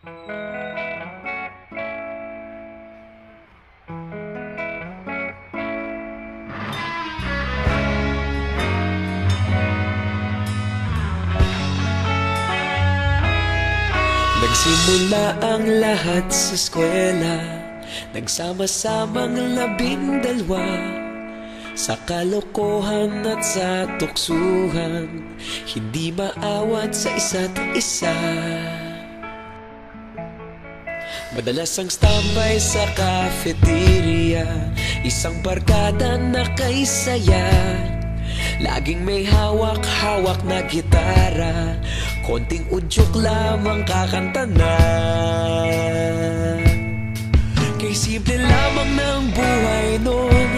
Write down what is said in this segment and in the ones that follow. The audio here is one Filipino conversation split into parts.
Nagsimula ang lahat sa eskwela, nagsama-samang 12 sa kalokohan at sa tuksuhan, hindi maawat sa isa't isa. Madalas ang standby sa cafeteria, isang barkada na kay saya. Laging may hawak-hawak na gitara, konting udyok lamang kakanta na. Kay simple lamang ng buhay nun,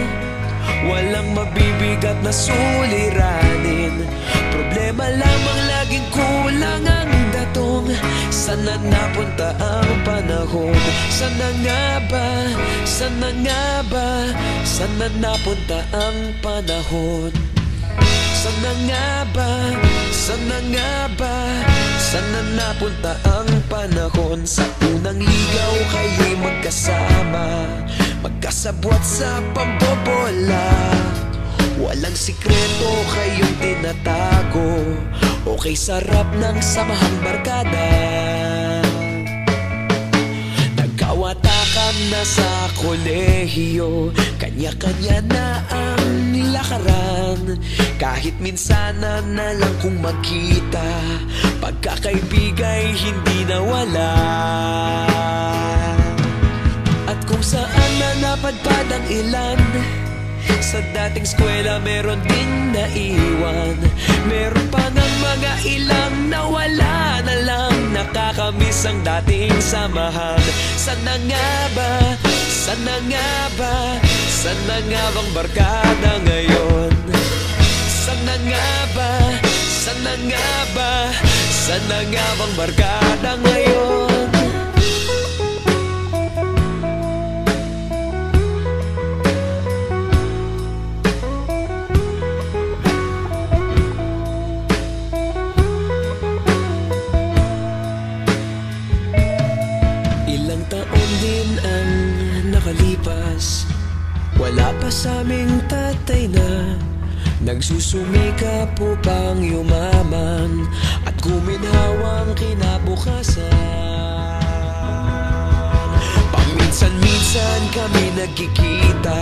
walang mabibigat na suliranin. Problema lamang laging kulang ang datong. Sana napunta ang panahon? Sana nga ba? Sana nga ba? Sana napunta ang panahon? Sana nga ba? Sana nga ba? Sana napunta ang panahon? Sa unang ligaw kayo'y magkasama, magkasabwat sa pambobola. Walang sikreto kayong tinatago, okay sarap ng samahang barkada. Nagkawatakan na sa kolehiyo, kanya-kanya na ang nilakaran. Kahit minsanan na lang kung magkita, pagkakaibigay hindi nawala. At kung saan na napadpad ang ilan, sa dating eskwela meron din naiwan. Meron pa ng mga ilang nawala na lang, nakakamiss ang dating samahan. Sana nga ba? Sana nga ba? Sana nga bang barkada ngayon? Sana nga ba? Sana nga ba? Sana nga bang barkada ngayon? Ilang taon din ang nakalipas, wala pa sa aming tatay na nagsusumikap upang yumaman at guminhawang kinabukasan. Paminsan-minsan kami nagkikita,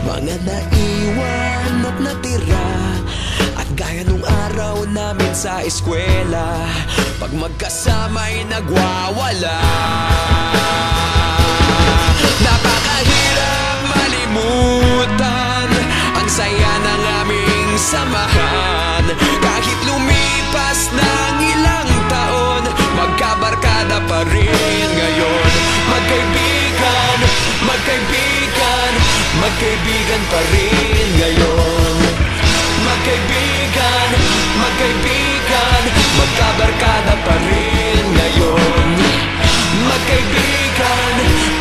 mga naiwan at natira. At gaya nung araw namin sa eskwela, pag magkasama'y nagwawala. Napakahirap malimutan ang saya ng aming samahan. Kahit lumipas ng ilang taon, magkabarkada pa rin ngayon. Magkaibigan, magkaibigan, magkaibigan pa rin ngayon. Magkaibigan, magkaibigan, magkabarkada pa rin ngayon. Magkaibigan,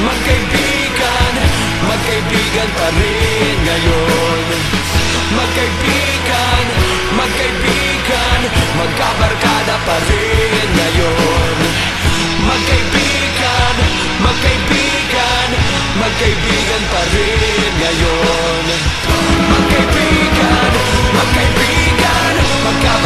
magkaibigan, magkaibigan pa rin ngayon. Magkaibigan, magkaibigan, magkabarkada pa rin ngayon. Magkaibigan, magkaibigan, magkaibigan pa rin ngayon. Magkaibigan, magkaibigan, magkabarkada